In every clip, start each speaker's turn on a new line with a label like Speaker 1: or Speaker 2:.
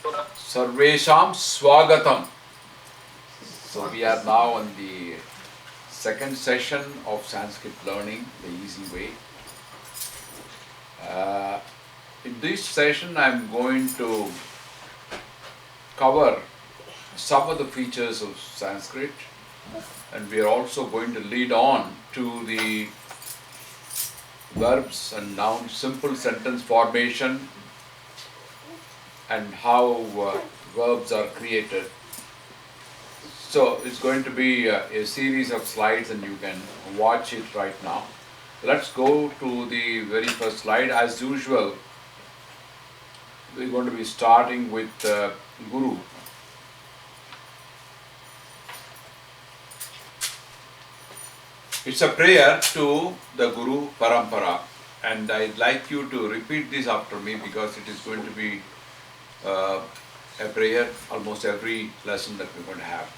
Speaker 1: Sarvesham Swagatam. So we are now on the second session of Sanskrit learning, the easy way. In this session I am going to cover some of the features of Sanskrit, and we are also going to lead on to the verbs and nouns, simple sentence formation, and how verbs are created. So it's going to be a series of slides and you can watch it right now. Let's go to the very first slide. As usual, we're going to be starting with Guru. It's a prayer to the Guru Parampara, and I'd like you to repeat this after me because it is going to be a prayer almost every lesson that we're going to have.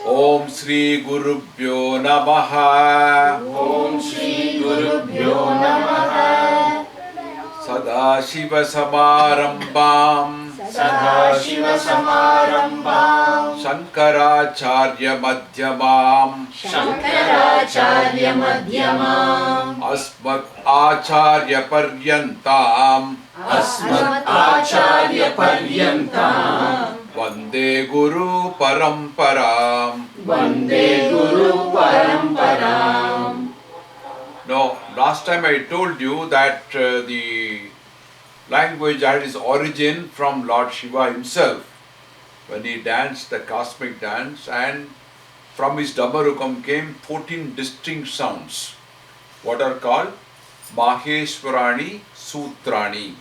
Speaker 1: Om Shri Gurubhyo Namaha.
Speaker 2: Om Shri Gurubhyo Namaha.
Speaker 1: Sadashiva Samarambam.
Speaker 2: Sadashiva Samarambam.
Speaker 1: Shankaracharya Madhyamam.
Speaker 2: Shankaracharya Madhyamam.
Speaker 1: Asmat Acharya Paryantam.
Speaker 2: Asmat Acharya Paryantam.
Speaker 1: Vande Guru Paramparam.
Speaker 2: Vande Guru Paramparam.
Speaker 1: Now, last time I told you that the language had its origin from Lord Shiva himself when he danced the cosmic dance, and from his Damarukam came 14 distinct sounds, what are called Maheshwarani Sutrani.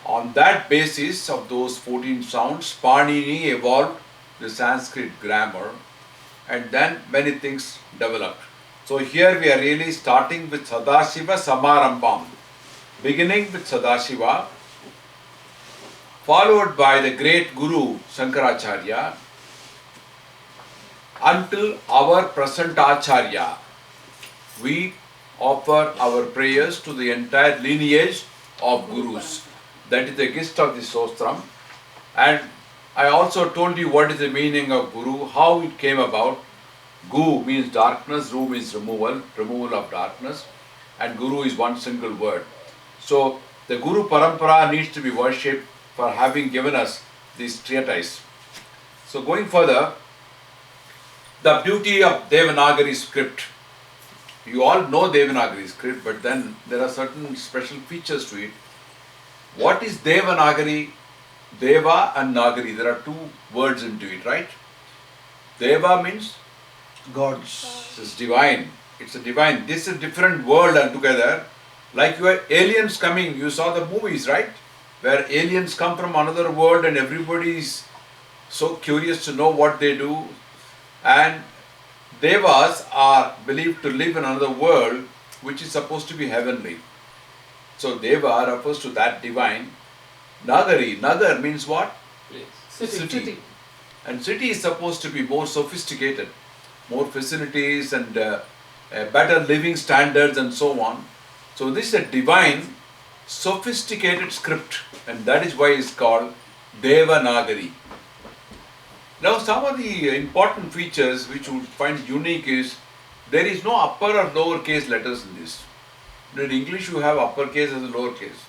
Speaker 1: On that basis of those 14 sounds, Panini evolved the Sanskrit grammar, and then many things developed. So here we are really starting with Sadashiva Samarambam, beginning with Sadashiva, followed by the great Guru Shankaracharya, until our present Acharya. We offer our prayers to the entire lineage of Gurus. That is the gist of the Sostram. And I also told you what is the meaning of Guru, how it came about. Gu means darkness, Ru means removal of darkness, and Guru is one single word. So the Guru Parampara needs to be worshipped for having given us this treatise. So going further, the beauty of Devanagari script. You all know Devanagari script, but then there are certain special features to it. What is Devanagari? Deva and Nagari, there are two words into it, right? Deva means
Speaker 3: gods.
Speaker 1: it's divine. It's a divine. This is a different world altogether. Like you have aliens coming, you saw the movies, right? Where aliens come from another world and everybody is so curious to know what they do. And Devas are believed to live in another world which is supposed to be heavenly. So Deva refers to that divine. Nagari, Nagar means what? City. And city is supposed to be more sophisticated, more facilities and better living standards and so on. So this is a divine, sophisticated script, and that is why it's called Devanagari. Now some of the important features which you would find unique is there is no upper or lower case letters in this. In English you have uppercase as a lower case.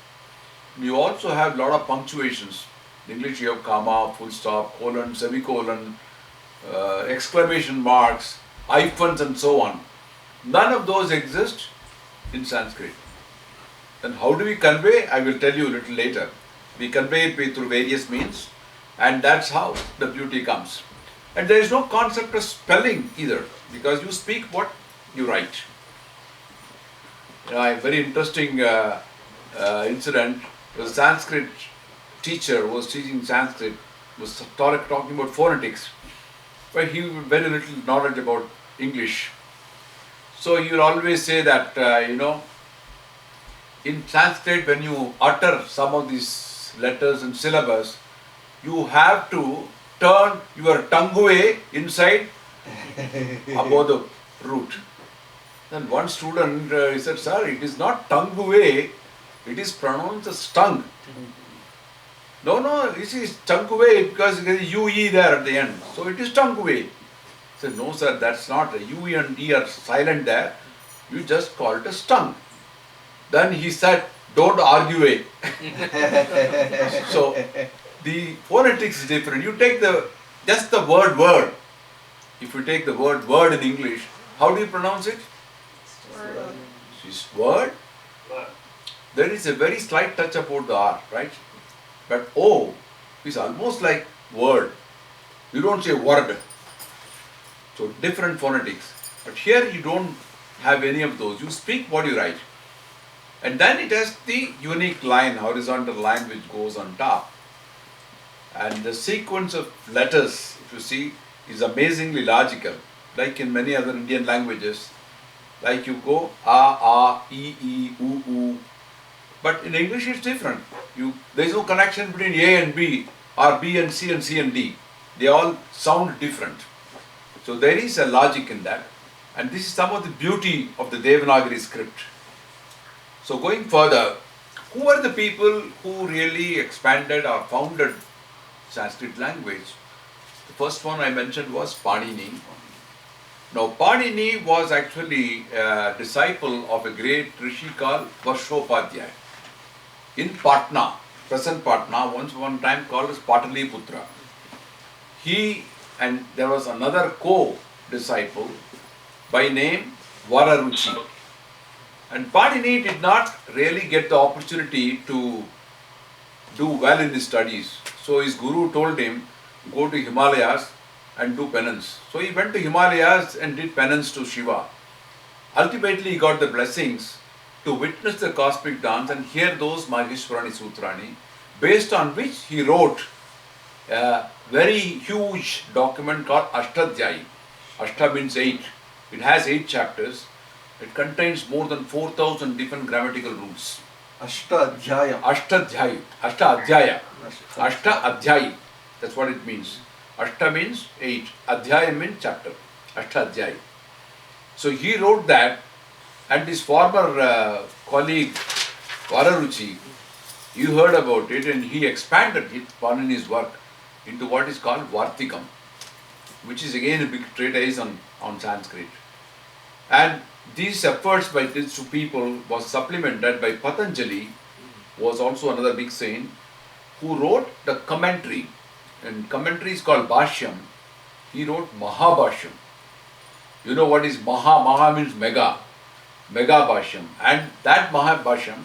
Speaker 1: You also have a lot of punctuations. In English you have comma, full stop, colon, semicolon, exclamation marks, hyphens and so on. None of those exist in Sanskrit. Then how do we convey? I will tell you a little later. We convey it through various means, and that's how the beauty comes. And there is no concept of spelling either, because you speak what you write. A very interesting incident. The Sanskrit teacher who was teaching Sanskrit was talking about phonetics, but he had very little knowledge about English. So he will always say that, in Sanskrit when you utter some of these letters and syllables, you have to turn your tongue away inside above the root. Then one student he said, "Sir, it is not tongue away, it is pronounced as tongue." No, this is Tankuve because there is UE there at the end. So it is Tankuve. I said, no sir, that's not. U and E are silent there. You just call it a stung. Then he said, don't argue it. So the phonetics is different. You take just the word. If you take the word in English, how do you pronounce it? This word. There is a very slight touch about the R, right? But O is almost like word. You don't say word. So different phonetics. But here you don't have any of those. You speak what you write. And then it has the unique line, horizontal line which goes on top. And the sequence of letters, if you see, is amazingly logical. Like in many other Indian languages. Like you go A, E, U. But in English it's different. There is no connection between A and B or B and C and D. They all sound different. So there is a logic in that. And this is some of the beauty of the Devanagari script. So going further, who are the people who really expanded or founded Sanskrit language? The first one I mentioned was Panini. Now Panini was actually a disciple of a great rishi called Varshopadhyaya. In Patna, present Patna, one time called as Pataliputra. He and there was another co-disciple by name Vararuchi. And Panini did not really get the opportunity to do well in his studies. So his guru told him, go to Himalayas and do penance. So he went to Himalayas and did penance to Shiva. Ultimately he got the blessings to witness the cosmic dance and hear those Maheshwarani Sutrani, based on which he wrote a very huge document called Ashtadhyayi. Ashta means 8. It has 8 chapters. It contains more than 4,000 different grammatical rules.
Speaker 3: Ashtadhyaya.
Speaker 1: Ashtadhyayi. Ashtadhyaya. Ashtadhyayi. That's what it means. Ashta means 8. Adhyaya means chapter. Ashtadhyayi. So he wrote that, and his former colleague Vararuchi, you heard about it, and he expanded it in his work into what is called Vartikam, which is again a big treatise on Sanskrit. And these efforts by these two people was supplemented by Patanjali, was also another big saint, who wrote the commentary. And commentary is called Bhashyam. He wrote Mahabhashyam. You know what is Maha? Maha means mega. Mega Bhashyam. And that Mahabhashyam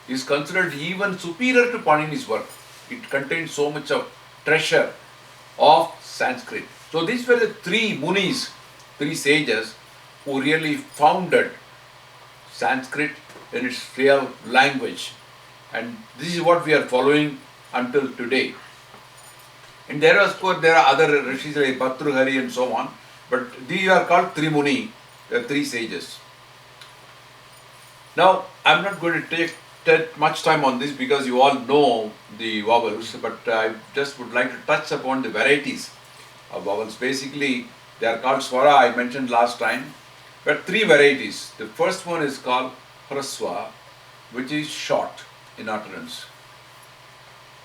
Speaker 1: is considered even superior to Panini's work. It contains so much of treasure of Sanskrit. So these were the 3 munis, 3 sages who really founded Sanskrit in its real language. And this is what we are following until today. And there are other rishis like Bhartrhari and so on, but these are called Trimuni, the 3 sages. Now, I'm not going to take much time on this because you all know the vowels, but I just would like to touch upon the varieties of vowels. Basically, they are called Swara, I mentioned last time, but 3 varieties. The first one is called Hraswa, which is short in utterance.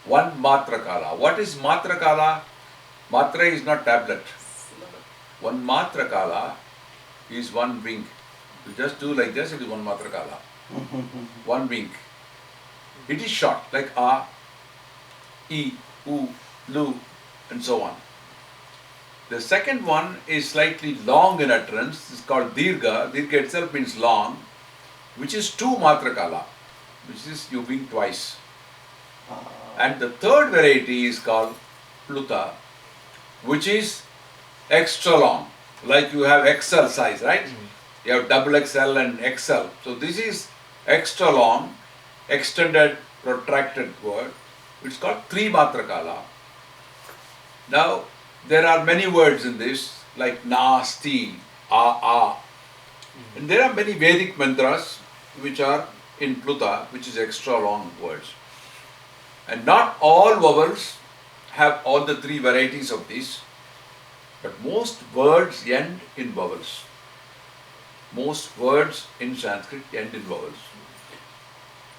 Speaker 1: 1 Matra Kala. What is Matra Kala? Matra is not tablet. 1 Matra Kala is 1 wink. You just do like this, it is 1 Matra Kala. 1 wink. It is short, like A, E, U, Lu, and so on. The second one is slightly long in utterance. It's called Dirgha. Dirgha itself means long, which is 2 Matra Kala, which is you wink twice. And the third variety is called Pluta, which is extra long. Like you have XL size, right? You have double XL and XL. So this is extra long, extended, protracted word. It's called 3 Matra Kala. Now, there are many words in this, like Nasti, A. And there are many Vedic mantras which are in Pluta, which is extra long words. And not all vowels have all the 3 varieties of this, but most words end in vowels. Most words in Sanskrit end in vowels.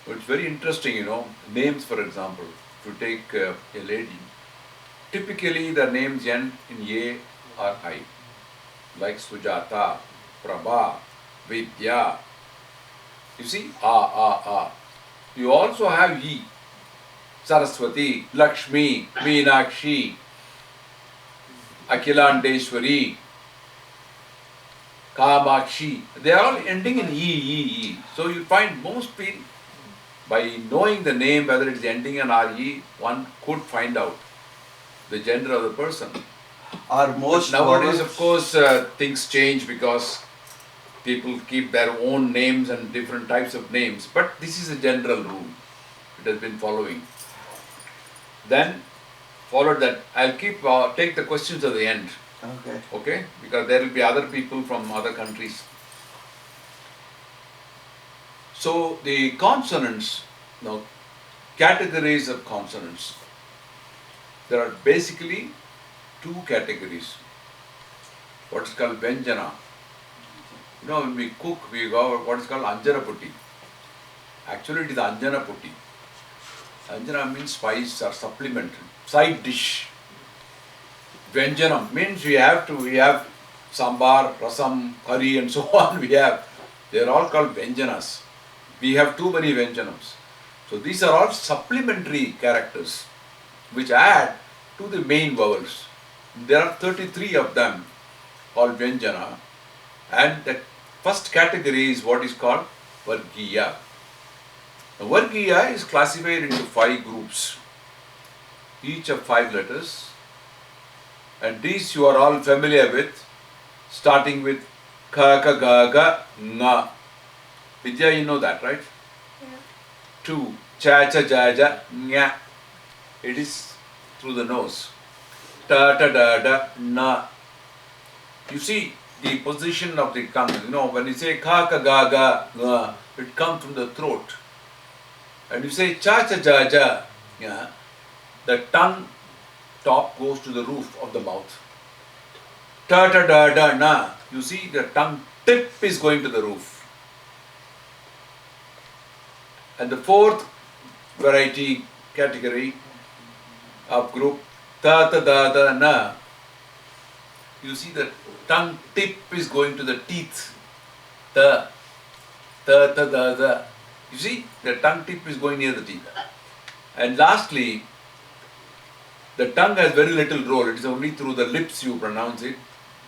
Speaker 1: So it's very interesting, names for example. if you take a lady, typically the names end in A or I, like Sujata, Prabha, Vidya. You see, You also have E, Saraswati, Lakshmi, Meenakshi, Akhilandeshwari, Kamakshi. They are all ending in E. So you find most people, by knowing the name, whether it's ending in RE, one could find out the gender of the person.
Speaker 3: Are most
Speaker 1: Nowadays,
Speaker 3: vowels,
Speaker 1: of course, things change because people keep their own names and different types of names. But this is a general rule. It has been following. Then, followed that, I'll take the questions at the end. Okay? Because there will be other people from other countries. So, the consonants, now, categories of consonants. There are basically two categories. What is called Vyanjana. When we cook, we go what is called Anjana Putti. Actually, it is Anjana Putti. Anjana means spice or supplement, side dish. Vyanjanam means we have sambar, rasam, curry and so on. They are all called Vyanjanas. We have too many Vyanjanams. So these are all supplementary characters which add to the main vowels. There are 33 of them called Vyanjana, and the first category is what is called Vargiya. Now, Vargiya is classified into 5 groups, each of 5 letters, and these you are all familiar with, starting with Ka, Ka, Ga, Ga, Nga. Vidya, you know that, right?
Speaker 4: Yeah.
Speaker 1: 2, Cha, Cha, Ja, Ja, Nya. It is through the nose. Ta, Ta, Da, Da, Na. You see the position of the tongue. When you say Ka, Ka, Ga, Ga, Nga, it comes from the throat. And you say Cha, Cha, Ja, Ja, yeah, the tongue top goes to the roof of the mouth. Ta, Ta, Da, Da, Na. You see the tongue tip is going to the roof. And the 4th variety category of group Ta, Ta, Da, Da, Na. You see the tongue tip is going to the teeth. Ta, Ta, Ta, Da, Da. You see the tongue tip is going near the teeth. And lastly, the tongue has very little role. It is only through the lips you pronounce it.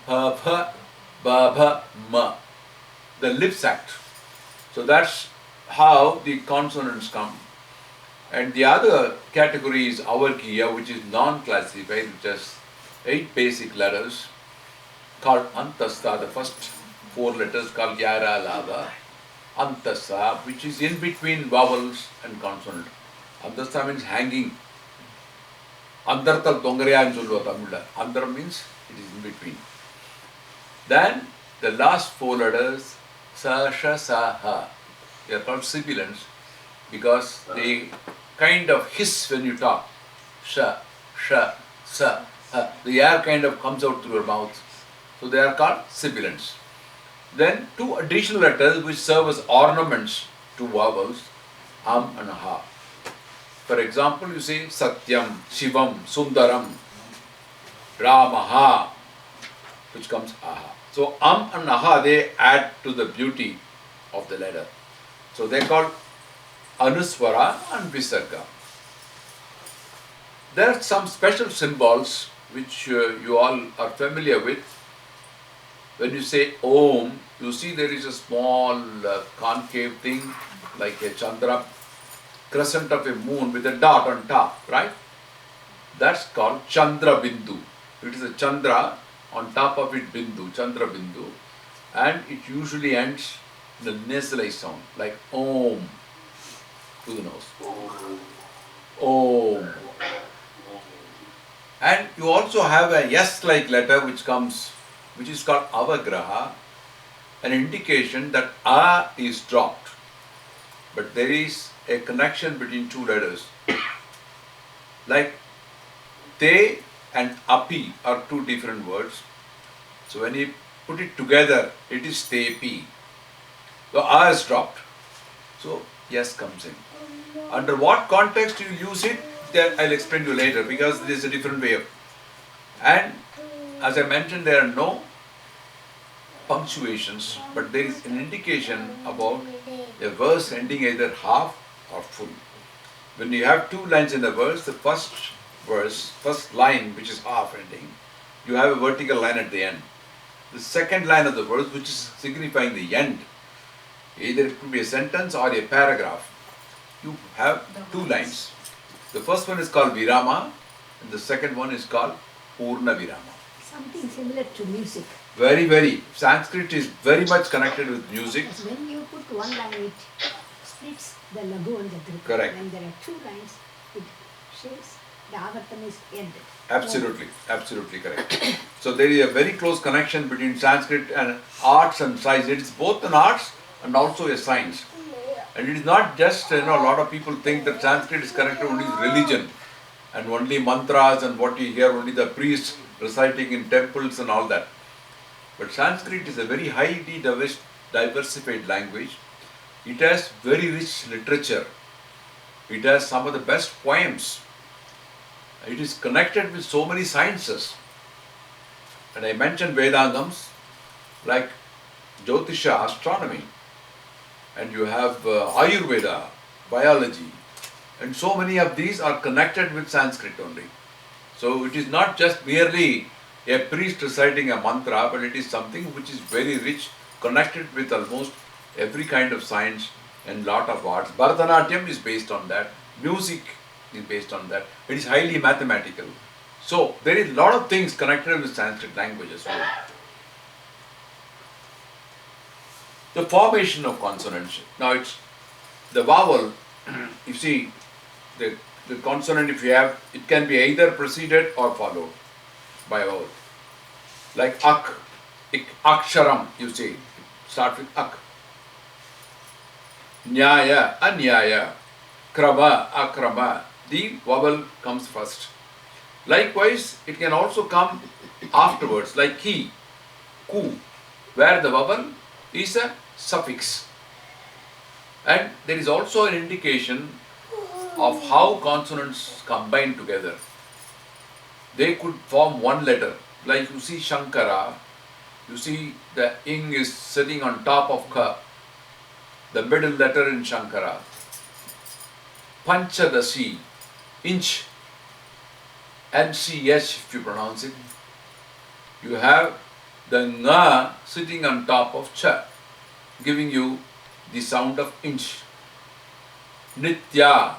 Speaker 1: Ha, pha, ba, bha, ma. The lips act. So that's how the consonants come. And the other category is Avargiya, which is non-classified, which has 8 basic letters called Antasta, the first 4 letters called Yara, Lava. Antasa, which is in between vowels and consonant. Antasa means hanging. Andartal Dongaraya in Tamil. Andar means it is in between. Then the last 4 letters, Sa, Sha, Sa, Ha. They are called sibilants because they kind of hiss when you talk. Sha, Sha, Sa, Ha. The air kind of comes out through your mouth. So they are called sibilants. Then 2 additional letters which serve as ornaments to vowels, and Ha. For example, you say Satyam, Shivam, Sundaram, Ramaha, which comes Aha. So and Aha, they add to the beauty of the letter. So they are called Anuswara and Visarga. There are some special symbols which you all are familiar with. When you say Om, you see there is a small concave thing like a Chandra, crescent of a moon with a dot on top, right? That's called Chandra Bindu. It is a Chandra, on top of it Bindu, Chandra Bindu, and it usually ends in the nasalized sound like Om to the nose. Om. And you also have a yes-like letter which is called Avagraha, an indication that A is dropped. But there is a connection between 2 letters. Like Te and Api are 2 different words. So when you put it together, it is Tepi. So A is dropped. So yes comes in. Under what context you use it? Then I'll explain to you later because this is a different way of. And as I mentioned, there are no punctuations, but there is an indication about a verse ending either half or full. When you have two lines in a verse, the first line, which is half ending, you have a vertical line at the end. The second line of the verse, which is signifying the end, either it could be a sentence or a paragraph, you have two lines. The first one is called Virama, and the second one is called Purna Virama.
Speaker 4: Something similar to music.
Speaker 1: Very. Sanskrit is very much connected with music.
Speaker 4: Because when you put one line, it splits the lagu and the drika.
Speaker 1: Correct.
Speaker 4: When there are two lines, it says the avartam is ended.
Speaker 1: Absolutely correct. So there is a very close connection between Sanskrit and arts and science. It is both an arts and also a science. And it is not just, a lot of people think that Sanskrit is connected only with religion and only mantras and what you hear only the priests reciting in temples and all that. But Sanskrit is a very highly diversified language. It has very rich literature. It has some of the best poems. It is connected with so many sciences. And I mentioned Vedantams like Jyotisha, astronomy, and you have Ayurveda, biology, and so many of these are connected with Sanskrit only. So it is not just merely a priest reciting a mantra, but it is something which is very rich, connected with almost every kind of science and lot of arts. Bharatanatyam is based on that. Music is based on that. It is highly mathematical. So there is a lot of things connected with Sanskrit language as well. The formation of consonants. Now it's the vowel. You see, the consonant, if you have, it can be either preceded or followed by a vowel. Like ak, aksharam, you see, start with ak. Nyaya, anyaya, krama, akrama, the vowel comes first. Likewise, it can also come afterwards, like ki, ku, where the vowel is a suffix. And there is also an indication of how consonants combine together. They could form one letter. Like you see Shankara, you see the ing is sitting on top of ka, the middle letter in Shankara. Panchadasi, inch, NCH if you pronounce it. You have the nga sitting on top of cha, giving you the sound of inch. Nitya,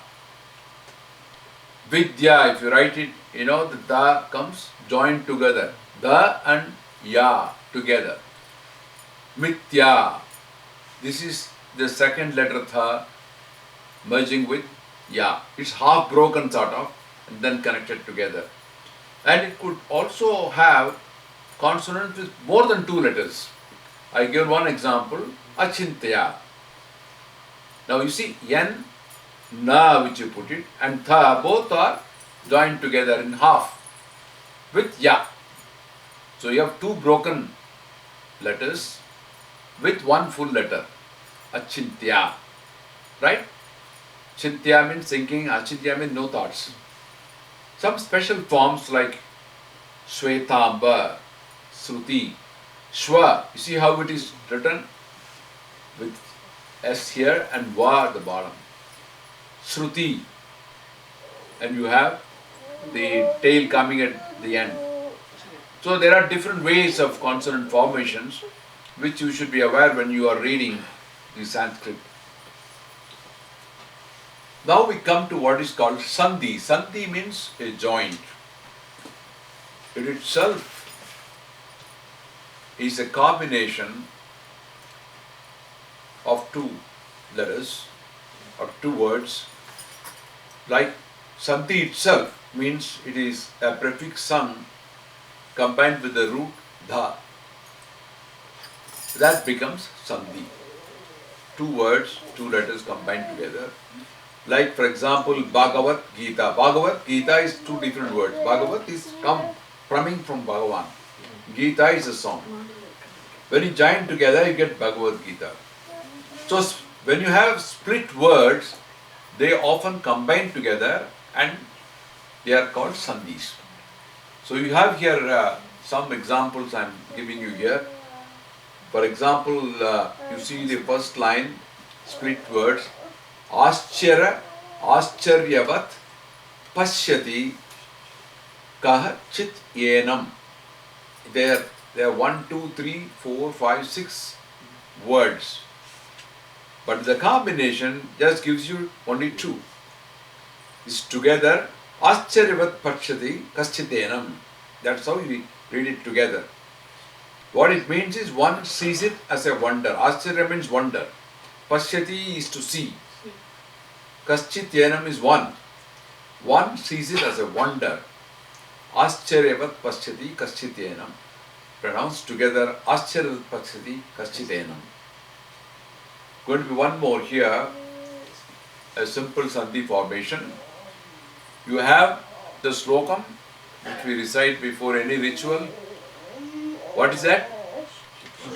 Speaker 1: Vidya, if you write it, the da comes joined together. Da and ya together. Mithya, this is the second letter tha merging with ya. It's half broken sort of and then connected together. And it could also have consonants with more than two letters. I give one example, achintya. Now you see yan, na which you put it, and tha, both are joined together in half with ya. So you have two broken letters with one full letter, achintya, right? Chintya means thinking, achintya means no thoughts. Some special forms like Shvetamba, Sruti, Shwa, you see how it is written with S here and Va at the bottom. Shruti, and you have the tail coming at the end. So there are different ways of consonant formations which you should be aware when you are reading the Sanskrit. Now we come to what is called Sandhi. Sandhi means a joint. It itself is a combination of two letters or two words. Like Sandhi itself means it is a prefix san combined with the root dha. That becomes Sandhi. Two words, two letters combined together. Like for example, Bhagavat Gita. Bhagavat Gita is two different words. Bhagavat is coming from Bhagavan. Gita is a song. When you join together, you get Bhagavad Gita. So when you have split words, they often combine together and They are called Sandhis. So you have here some examples I am giving you here. For example, you see the first line, split words, Ascharyavat Pashyati Kah Chit Yenam. There are 1, 2, 3, 4, 5, 6 words. But the combination just gives you only 2. It's together, Ascharyavat Pashyati Kaschitenam. That's how we read it together. What it means is one sees it as a wonder. Ascharya means wonder. Pashyati is to see. Kaschityenam is one. One sees it as a wonder. Ascharyavat Pashyati Kaschityenam. Pronounced together, Ascharyavat Pashyati Kaschitenam. Going to be one more here, a simple Sandhi formation. You have the slokam, which we recite before any ritual. What is that?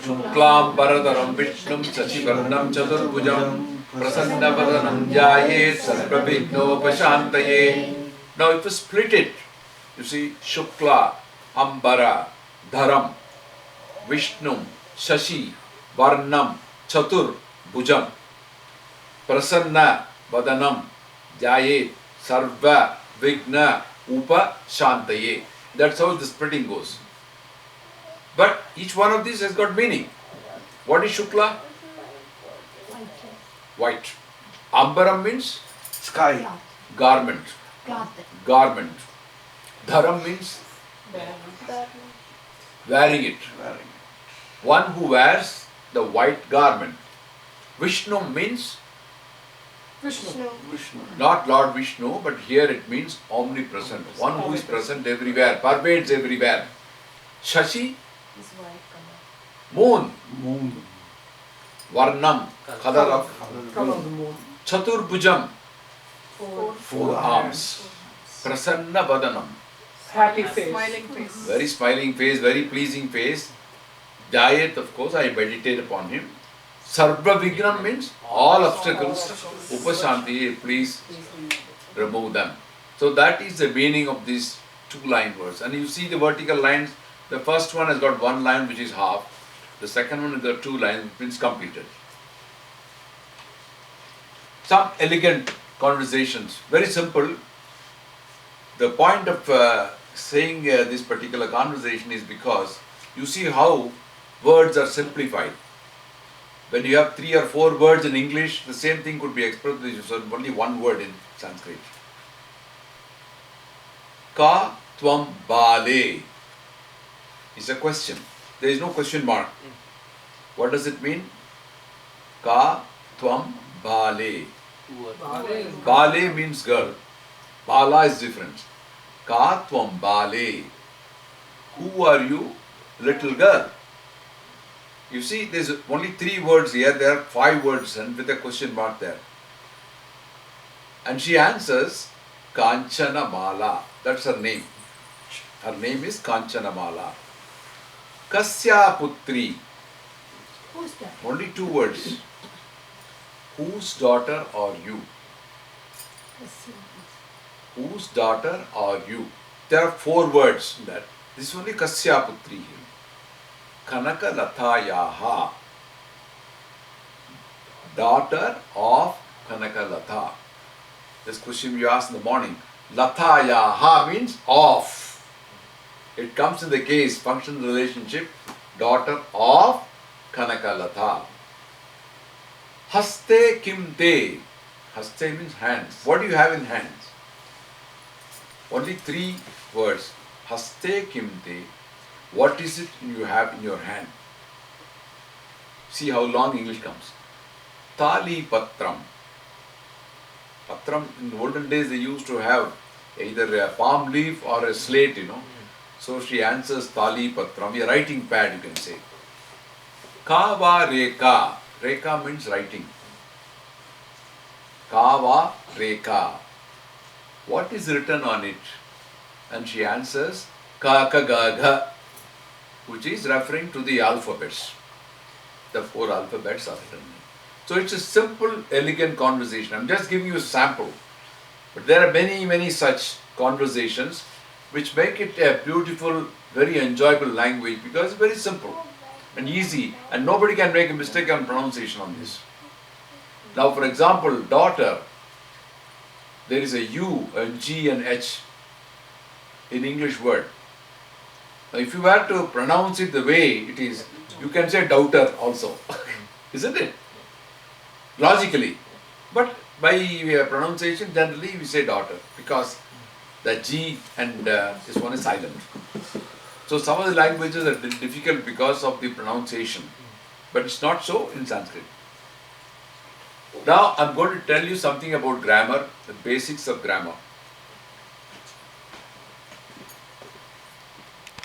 Speaker 1: Shuklam Bharadaram Vishnum Sachivarnam Chaturbhujam Prasannavadanam Jayet Sarvabhignopasantaye. Now if you split it, you see Shukla, Ambara, Dharam, Vishnum, Shashi, Varnam, Chatur, Bhujam, Prasanna, Vadanam, Jayet, Sarva, Vigna, Upa, Shantaye. That's how the splitting goes. But each one of these has got meaning. What is Shukla? White. Ambaram means
Speaker 3: Sky.
Speaker 4: Cloth.
Speaker 1: garment.
Speaker 4: Cloth.
Speaker 1: Garment. Dharam means wearing it. One who wears the white garment. Vishnu means
Speaker 3: Vishnu.
Speaker 1: not Lord Vishnu, but here it means omnipresent. One who is present everywhere, pervades everywhere. Shashi, moon.
Speaker 3: Moon.
Speaker 1: Varnam, color of
Speaker 3: Color.
Speaker 1: moon. Chaturbhujam, four arms. Prasanna Vadanam,
Speaker 5: Happy face.
Speaker 2: Smiling face.
Speaker 1: very smiling face, very pleasing face. Jayet, of course, I meditate upon him. Sarva Vignam means all obstacles. Upashanti, please remove them. So that is the meaning of these 2-line words. And you see the vertical lines, the first one has got 1 line which is half. The second one has got 2 lines which means completed. Some elegant conversations, very simple. The point of saying this particular conversation is because you see how words are simplified. When you have 3 or 4 words in English, the same thing could be expressed with only 1 word in Sanskrit. Ka tvam bale is a question. There is no question mark. What does it mean? Ka tvam bale. Bale means girl. Bala is different. Ka tvam bale. Who are you, little girl? You see, there's only 3 words here, there are 5 words and with a question mark there. And she answers, Kanchana Mala. That's her name. Her name is Kanchana Mala. Kasya Putri.
Speaker 4: Who's that?
Speaker 1: Only 2 words. Whose daughter are you? Whose daughter are you? There are 4 words in that. This is only Kasya Putri here. Kanaka Lathayaha. Daughter of Kanaka Latha. This question you asked in the morning. Lathayaha means of. It comes in the case, function relationship, daughter of Kanaka Latha. Haste Kimte. Haste means hands. What do you have in hands? Only 3 words. Haste Kimte. What is it you have in your hand? See how long English comes. Tali Patram. Patram, in the olden days they used to have either a palm leaf or a slate, So she answers Tali Patram, a writing pad you can say. Kava Reka. Reka means writing. Kava Reka. What is written on it? And she answers Kakagagha, which is referring to the alphabets. The 4 alphabets are written. So it's a simple, elegant conversation. I'm just giving you a sample. But there are many, many such conversations, which make it a beautiful, very enjoyable language because it's very simple and easy, and nobody can make a mistake on pronunciation on this. Now, for example, daughter, there is a U, a G, and H in English word. Now, if you were to pronounce it the way it is, you can say daughter also, isn't it? Logically. But by pronunciation, generally we say daughter because the G and this one is silent. So some of the languages are difficult because of the pronunciation, but it's not so in Sanskrit. Now I'm going to tell you something about grammar, the basics of grammar.